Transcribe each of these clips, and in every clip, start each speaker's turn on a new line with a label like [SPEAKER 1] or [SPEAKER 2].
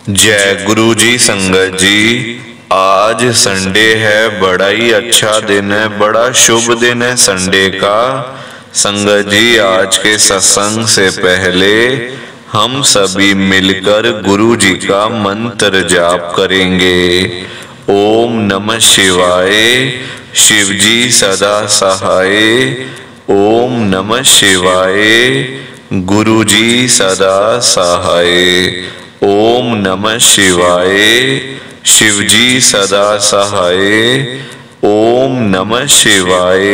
[SPEAKER 1] जय गुरु जी। संगत जी, आज संडे है, बड़ा ही अच्छा दिन है, बड़ा शुभ दिन है संडे का। संगत जी, आज के सत्संग से पहले हम सभी मिलकर गुरु जी का मंत्र जाप करेंगे। ओम नमः शिवाय, शिव जी सदा सहाय। ओम नमः शिवाय, गुरु जी सदा सहाय। ओम नमः शिवाय, शिव जी सदा सहाय। ओम नमः शिवाय,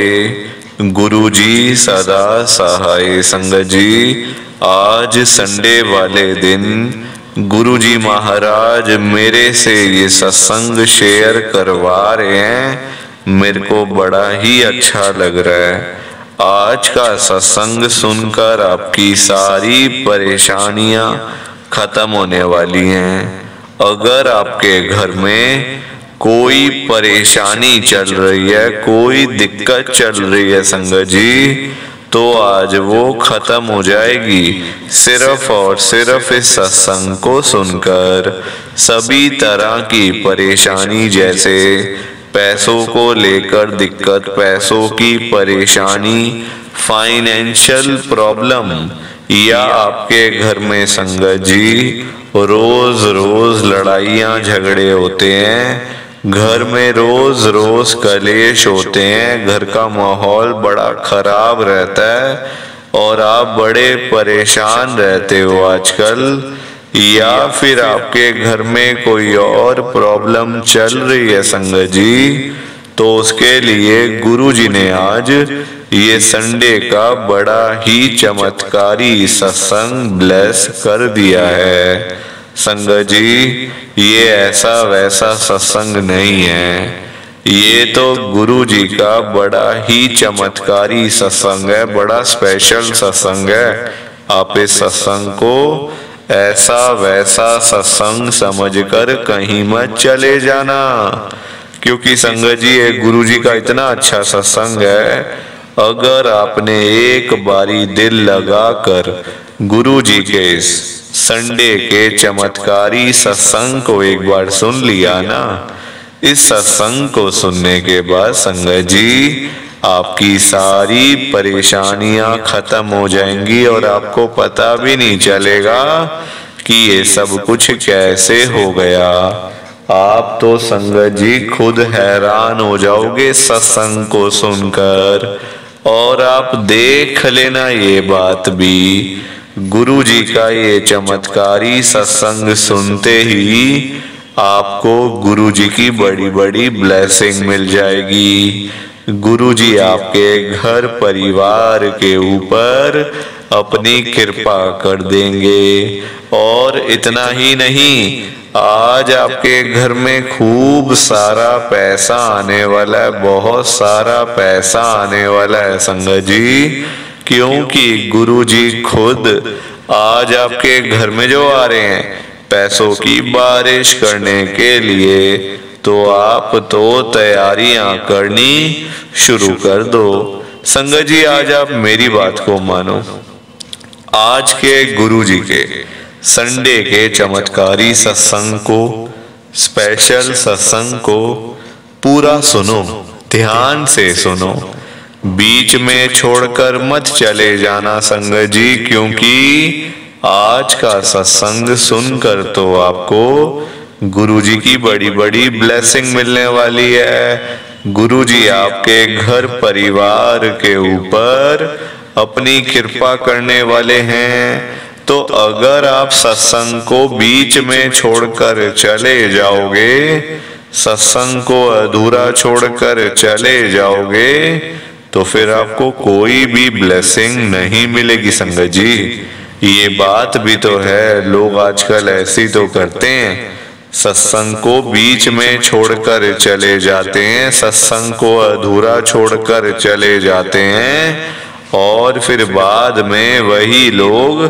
[SPEAKER 1] गुरु जी सदा सहाय। संगत जी, आज संडे वाले दिन गुरु जी महाराज मेरे से ये सत्संग शेयर करवा रहे हैं। मेरे को बड़ा ही अच्छा लग रहा है। आज का सत्संग सुनकर आपकी सारी परेशानियां खत्म होने वाली हैं। अगर आपके घर में कोई परेशानी चल रही है, कोई दिक्कत चल रही है संगत जी, तो आज वो खत्म हो जाएगी सिर्फ और सिर्फ इस सत्संग को सुनकर। सभी तरह की परेशानी, जैसे पैसों को लेकर दिक्कत, पैसों की परेशानी, फाइनेंशियल प्रॉब्लम, या आपके घर में संगत जी रोज रोज लड़ाइयाँ झगड़े होते हैं, घर में रोज रोज कलेश होते हैं, घर का माहौल बड़ा खराब रहता है और आप बड़े परेशान रहते हो आजकल, या फिर आपके घर में कोई और प्रॉब्लम चल रही है संगत जी, तो उसके लिए गुरु जी ने आज ये संडे का बड़ा ही चमत्कारी सत्संग ब्लेस कर दिया है। संगत जी, ये ऐसा वैसा सत्संग नहीं है, ये तो गुरु जी का बड़ा ही चमत्कारी सत्संग है, बड़ा स्पेशल सत्संग है। आप इस सत्संग को ऐसा वैसा सत्संग समझकर कहीं मत चले जाना, क्योंकि संगत जी ये गुरु जी का इतना अच्छा सत्संग है। अगर आपने एक बारी दिल लगाकर गुरु जी के इस संडे के चमत्कारी सत्संग को एक बार सुन लिया ना, इस सत्संग को सुनने के बाद संगत जी आपकी सारी परेशानियां खत्म हो जाएंगी और आपको पता भी नहीं चलेगा कि ये सब कुछ कैसे हो गया। आप तो संगत जी खुद हैरान हो जाओगे सत्संग को सुनकर। और आप देख लेना ये बात भी, गुरु जी का ये चमत्कारी सत्संग सुनते ही आपको गुरु जी की बड़ी बड़ी ब्लेसिंग मिल जाएगी। गुरु जी आपके घर परिवार के ऊपर अपनी कृपा कर देंगे। और इतना ही नहीं, आज आपके घर में खूब सारा पैसा आने वाला है, बहुत सारा पैसा आने वाला है संगत जी, क्योंकि गुरु जी खुद आज आपके घर में जो आ रहे हैं पैसों की बारिश करने के लिए, तो आप तो तैयारियां करनी शुरू कर दो। संगत जी, आज आप मेरी बात को मानो, आज के गुरु जी के संडे के चमत्कारी सत्संग को, स्पेशल सत्संग को पूरा सुनो, ध्यान से सुनो, बीच में छोड़कर मत चले जाना संगत जी, क्योंकि आज का सत्संग सुनकर तो आपको गुरु जी की बड़ी बड़ी ब्लेसिंग मिलने वाली है। गुरु जी आपके घर परिवार के ऊपर अपनी कृपा करने वाले हैं। तो अगर आप सत्संग को बीच में छोड़कर चले जाओगे, सत्संग को अधूरा छोड़कर चले जाओगे, तो फिर आपको कोई भी ब्लेसिंग नहीं मिलेगी संगत जी। ये बात भी तो है, लोग आजकल ऐसी तो करते हैं, सत्संग को बीच में छोड़कर चले जाते हैं, सत्संग को अधूरा छोड़कर चले जाते हैं, और फिर बाद में वही लोग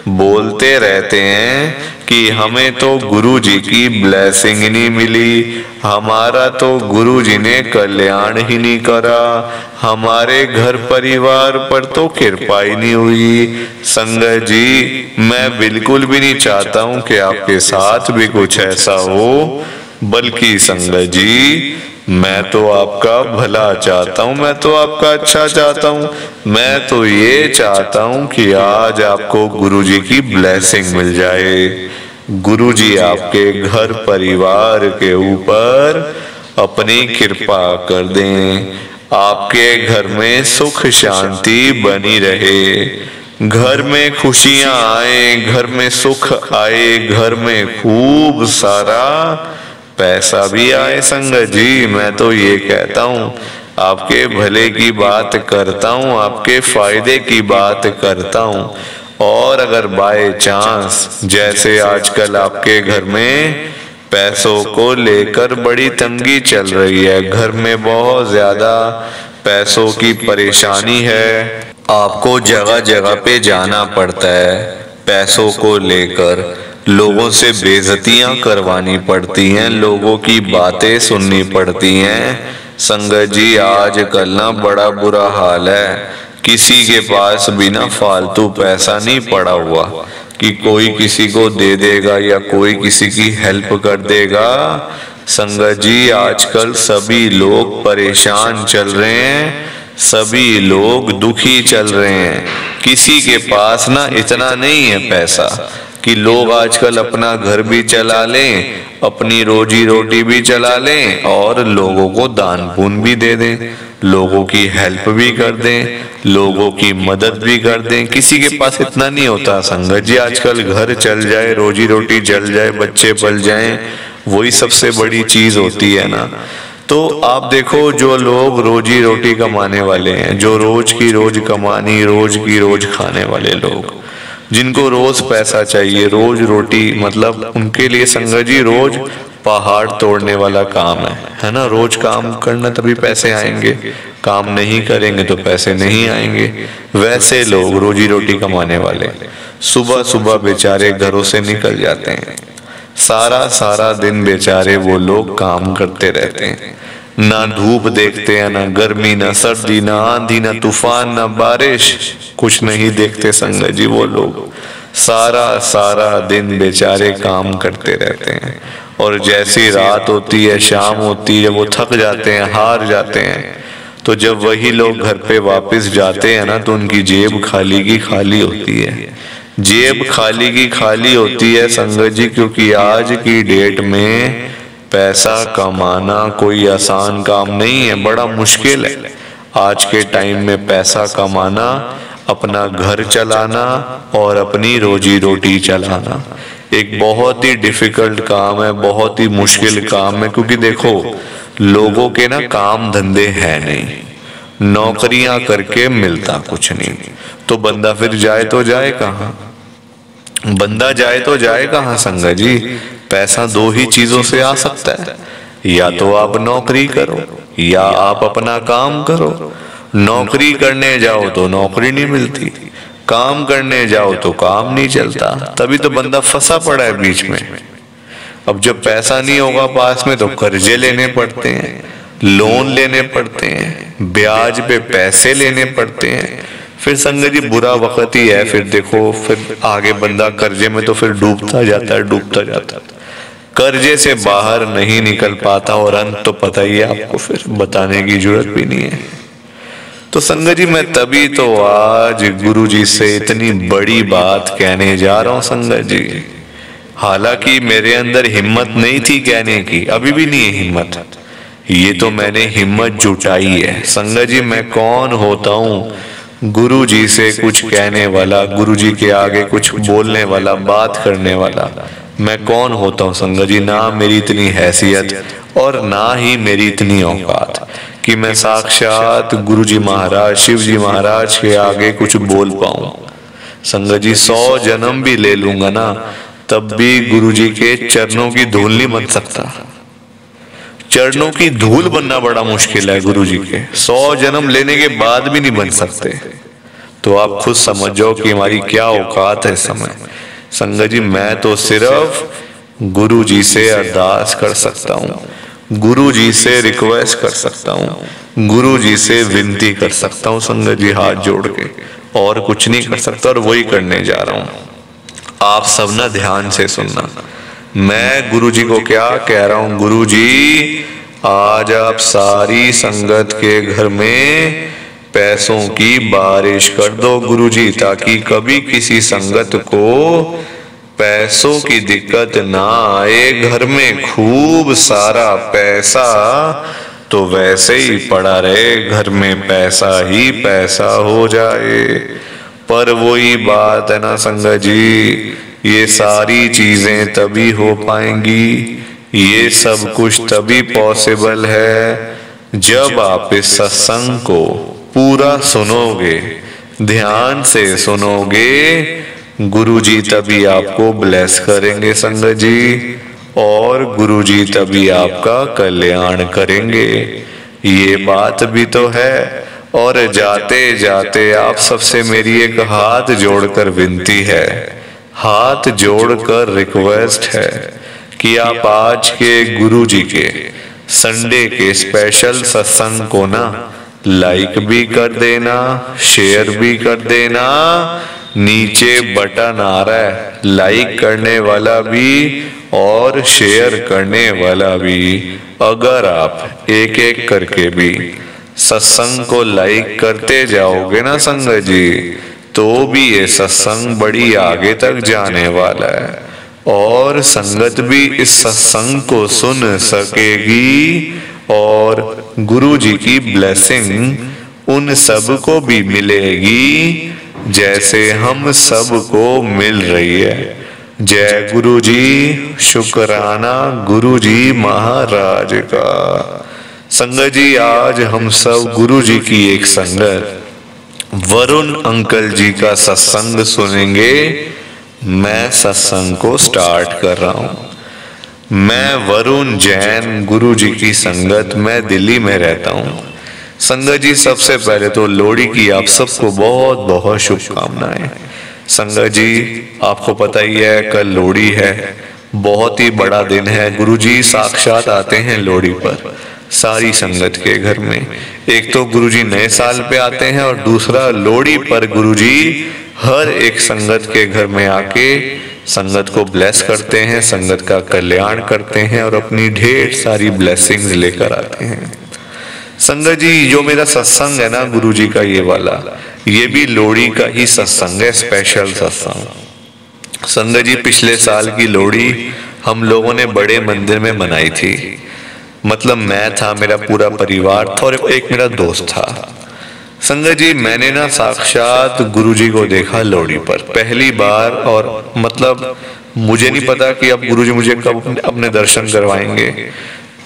[SPEAKER 1] बोलते रहते हैं कि हमें तो गुरु जी की ब्लेसिंग ही नहीं मिली, हमारा तो गुरु जी ने कल्याण ही नहीं करा, हमारे घर परिवार पर तो कृपा ही नहीं हुई। संगत जी, मैं बिल्कुल भी नहीं चाहता हूं कि आपके साथ भी कुछ ऐसा हो, बल्कि संगत जी मैं तो आपका भला चाहता हूं, मैं तो आपका अच्छा चाहता हूं। मैं तो ये चाहता हूं कि आज आपको गुरुजी की ब्लेसिंग मिल जाए, गुरुजी आपके घर परिवार के ऊपर अपनी कृपा कर दें, आपके घर में सुख शांति बनी रहे, घर में खुशियां आए, घर में सुख आए, घर में खूब सारा पैसा भी आए। संगत जी, मैं तो ये कहता हूँ, आपके भले की बात करता हूँ, आपके फायदे की बात करता हूँ। और अगर बाय चांस जैसे आजकल आपके घर में पैसों को लेकर बड़ी तंगी चल रही है, घर में बहुत ज्यादा पैसों की परेशानी है, आपको जगह जगह पे जाना पड़ता है, पैसों को लेकर लोगों से बेइज्जतियां करवानी पड़ती हैं, लोगों की बातें सुननी पड़ती हैं। संगत जी, आजकल ना बड़ा बुरा हाल है, किसी के पास भी ना फालतू पैसा नहीं पड़ा हुआ कि कोई किसी को दे देगा या कोई किसी की हेल्प कर देगा। संगत जी, आजकल सभी लोग परेशान चल रहे हैं, सभी लोग दुखी चल रहे हैं, किसी के पास ना इतना नहीं है पैसा कि लोग आजकल अपना घर भी चला लें, अपनी रोजी रोटी भी चला लें और लोगों को दान पुण्य भी दे दें, लोगों की हेल्प भी कर दें, लोगों की मदद भी कर दें। किसी के पास इतना नहीं होता संगत जी, आजकल घर चल जाए, रोजी रोटी चल जाए, बच्चे पल जाएं, वही सबसे बड़ी चीज होती है ना। तो आप देखो, जो लोग रोजी रोटी कमाने वाले हैं, जो रोज की रोज कमानी, रोज की रोज खाने वाले लोग, जिनको रोज पैसा चाहिए, रोज रोटी, मतलब उनके लिए संगत जी रोज पहाड़ तोड़ने वाला काम है ना। रोज काम करना तभी पैसे आएंगे, काम नहीं करेंगे तो पैसे नहीं आएंगे। वैसे लोग रोजी रोटी कमाने वाले सुबह सुबह बेचारे घरों से निकल जाते हैं, सारा सारा दिन बेचारे वो लोग काम करते रहते हैं, ना धूप देखते हैं, ना गर्मी, ना सर्दी, ना आंधी, ना तूफान, ना बारिश, कुछ नहीं देखते संगत जी। वो लोग सारा सारा दिन बेचारे काम करते रहते हैं, और जैसी रात होती है, शाम होती है, वो थक जाते हैं, हार जाते हैं। तो जब वही लोग घर पे वापस जाते हैं ना, तो उनकी जेब खाली की खाली होती है, जेब खाली की खाली होती है संगत जी, क्योंकि आज की डेट में पैसा कमाना कोई आसान काम नहीं है, बड़ा मुश्किल है। आज के टाइम में पैसा कमाना, अपना घर चलाना और अपनी रोजी रोटी चलाना एक बहुत ही डिफिकल्ट काम है, बहुत ही मुश्किल काम है। क्योंकि देखो, लोगों के ना काम धंधे हैं नहीं, नौकरियां करके मिलता कुछ नहीं, तो बंदा फिर जाए तो जाए कहाँ, बंदा जाए तो जाए कहाँ संगत जी। पैसा दो ही चीजों से आ सकता है, या तो आप नौकरी करो या आप अपना काम करो। नौकरी करने जाओ तो नौकरी नहीं मिलती, काम करने जाओ तो काम नहीं चलता, तभी तो बंदा फंसा पड़ा है बीच में। अब जब पैसा नहीं होगा पास में तो कर्जे लेने पड़ते हैं, लोन लेने पड़ते हैं, ब्याज पे पैसे लेने पड़ते हैं। फिर संगत जी बुरा वक्त ही है, फिर देखो फिर आगे बंदा कर्जे में तो फिर डूबता जाता है, डूबता जाता है, कर्जे से बाहर नहीं निकल पाता, और अंत तो पता ही है आपको, फिर बताने की जरूरत भी नहीं है। तो संगत जी, मैं तभी तो आज गुरु जी से इतनी बड़ी बात कहने जा रहा हूं संगत जी। हालांकि मेरे अंदर हिम्मत नहीं थी कहने की, अभी भी नहीं है हिम्मत, ये तो मैंने हिम्मत जुटाई है संगत जी। मैं कौन होता हूँ गुरु जी से कुछ कहने वाला, गुरु जी के आगे कुछ बोलने वाला, बात करने वाला, मैं कौन होता हूँ संगत जी। ना मेरी इतनी हैसियत और ना ही मेरी इतनी औकात कि मैं साक्षात गुरु जी महाराज, शिव जी महाराज के आगे कुछ बोल पाऊं संगत जी। 100 जन्म भी ले लूंगा ना, तब भी गुरु जी के चरणों की धूल नहीं बन सकता। चरणों की धूल बनना बड़ा मुश्किल है गुरु जी के, 100 जन्म लेने के बाद भी नहीं बन सकते। तो आप खुद समझ जाओ कि हमारी क्या औकात है इस समय। संगत जी मैं तो सिर्फ गुरु जी से अरदास कर सकता हूँ, गुरु जी से रिक्वेस्ट कर सकता हूँ, गुरु जी से विनती कर सकता हूँ संगत जी हाथ जोड़ के, और कुछ नहीं कर सकता। और वही करने जा रहा हूँ। आप सब ना ध्यान से सुनना, मैं गुरु जी को क्या कह रहा हूँ। गुरु जी आज आप सारी संगत के घर में पैसों की बारिश कर दो गुरु जी, ताकि कभी किसी संगत को पैसों की दिक्कत ना आए। घर में खूब सारा पैसा तो वैसे ही पड़ा रहे, घर में पैसा ही पैसा हो जाए। पर वही बात है ना संगत जी, ये सारी चीजें तभी हो पाएंगी, ये सब कुछ तभी पॉसिबल है जब आप इस सत्संग को पूरा सुनोगे, ध्यान से सुनोगे। गुरु जी तभी आपको ब्लेस करेंगे संगत जी, और गुरु जी तभी आपका कल्याण करेंगे। ये बात भी तो है। और जाते जाते आप सबसे मेरी एक हाथ जोड़कर विनती है, हाथ जोड़कर रिक्वेस्ट है कि आप आज के गुरु जी के संडे के स्पेशल सत्संग को ना लाइक भी कर देना, शेयर भी कर देना। नीचे बटन आ रहा है, लाइक करने वाला भी और शेयर करने वाला भी। अगर आप एक एक करके भी सत्संग को लाइक करते जाओगे ना संगत जी, तो भी ये सत्संग बड़ी आगे तक जाने वाला है, और संगत भी इस सत्संग को सुन सकेगी, और गुरु जी की ब्लेसिंग उन सब को भी मिलेगी जैसे हम सब को मिल रही है। जय गुरु जी, शुक्राना गुरु जी महाराज का। संगत जी आज हम सब गुरु जी की एक संगत वरुण अंकल जी का सत्संग सुनेंगे। मैं सत्संग को स्टार्ट कर रहा हूं। मैं वरुण जैन, गुरु जी की संगत, मैं दिल्ली में रहता हूं। संगत जी सबसे पहले तो लोहड़ी की आप सबको बहुत बहुत शुभकामनाएं। संगत जी आपको पता ही है कल लोहड़ी है, बहुत ही बड़ा दिन है। गुरु जी साक्षात आते हैं लोहड़ी पर सारी संगत के घर में। एक तो गुरु जी नए साल पे आते हैं, और दूसरा लोहड़ी पर गुरु जी हर एक संगत के घर में आके संगत को ब्लेस करते हैं, संगत का कल्याण करते हैं, और अपनी ढेर सारी ब्लेसिंग्स लेकर आते हैं। संगत जी जो मेरा सत्संग है ना गुरु जी का ये वाला, ये भी लोहड़ी का ही सत्संग है, स्पेशल सत्संग। संगत जी पिछले साल की लोहड़ी हम लोगों ने बड़े मंदिर में मनाई थी। मतलब मैं था, मेरा पूरा परिवार था, और एक मेरा दोस्त था। संगत जी मैंने ना साक्षात गुरु जी को देखा लोहड़ी पर पहली बार, और मतलब मुझे नहीं पता कि अब गुरु जी मुझे कब अपने दर्शन करवाएंगे।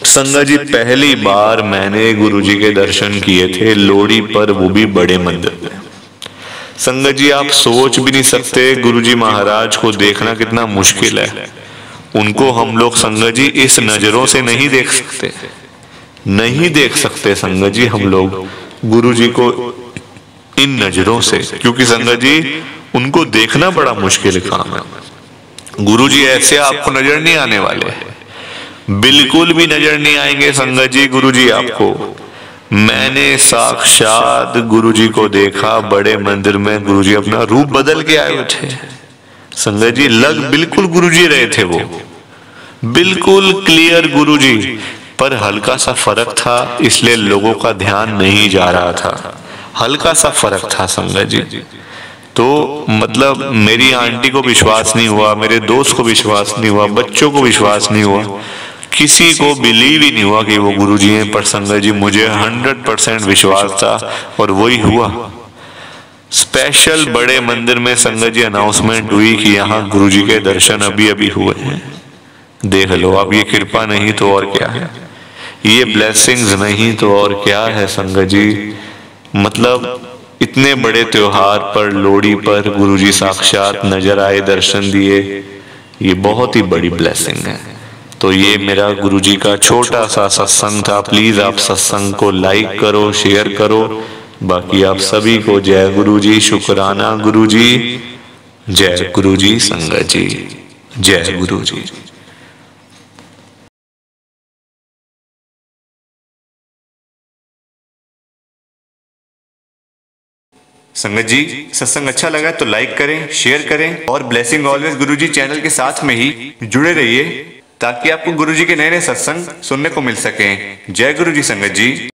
[SPEAKER 1] संगत जी पहली बार मैंने गुरु जी के दर्शन किए थे लोहड़ी पर, वो भी बड़े मंदिर में। संगत जी आप सोच भी नहीं सकते गुरु जी महाराज को देखना कितना मुश्किल है। उनको हम लोग संगत जी इस नजरों से नहीं देख सकते, नहीं देख सकते संगत जी हम लोग गुरु जी को इन नजरों से, क्योंकि संगत जी उनको देखना बड़ा मुश्किल काम है। गुरु जी ऐसे आपको नजर नहीं आने वाले, बिल्कुल भी नजर नहीं आएंगे संगत जी गुरु जी आपको। मैंने साक्षात गुरु जी को देखा बड़े मंदिर में। गुरु जी अपना रूप बदल के आए हुए थे संगत जी, लग बिल्कुल गुरु जी रहे थे, वो बिल्कुल क्लियर गुरु जी, पर हल्का सा फर्क था, इसलिए लोगों का ध्यान नहीं जा रहा था। हल्का सा फर्क था संगत जी। तो मतलब मेरी आंटी को विश्वास नहीं हुआ, मेरे दोस्त को विश्वास नहीं हुआ, बच्चों को विश्वास नहीं हुआ, किसी को बिलीव ही नहीं हुआ कि वो गुरु जी हैं। पर संगत जी मुझे 100% विश्वास था, और वही हुआ। स्पेशल बड़े मंदिर में संगत जी अनाउंसमेंट हुई कि यहाँ गुरु जी के दर्शन अभी अभी हुए हैं। देख लो, अब ये कृपा नहीं तो और क्या है, ये ब्लेसिंग्स नहीं तो और क्या है संगत जी। मतलब इतने बड़े त्योहार पर, लोहड़ी पर गुरु जी साक्षात नजर आए, दर्शन दिए, ये बहुत ही बड़ी ब्लेसिंग है। तो ये मेरा गुरु जी का छोटा सा सत्संग था। प्लीज आप सत्संग को लाइक करो, शेयर करो, बाकी आप सभी को जय गुरु जी, शुक्राना गुरु जी, जय गुरु जी संगत जी, जय गुरु जी। संगत जी सत्संग अच्छा लगा तो लाइक करें, शेयर करें और ब्लेसिंग ऑलवेज गुरुजी चैनल के साथ में ही जुड़े रहिए ताकि आपको गुरुजी के नए नए सत्संग सुनने को मिल सकें। जय गुरु जी संगत जी।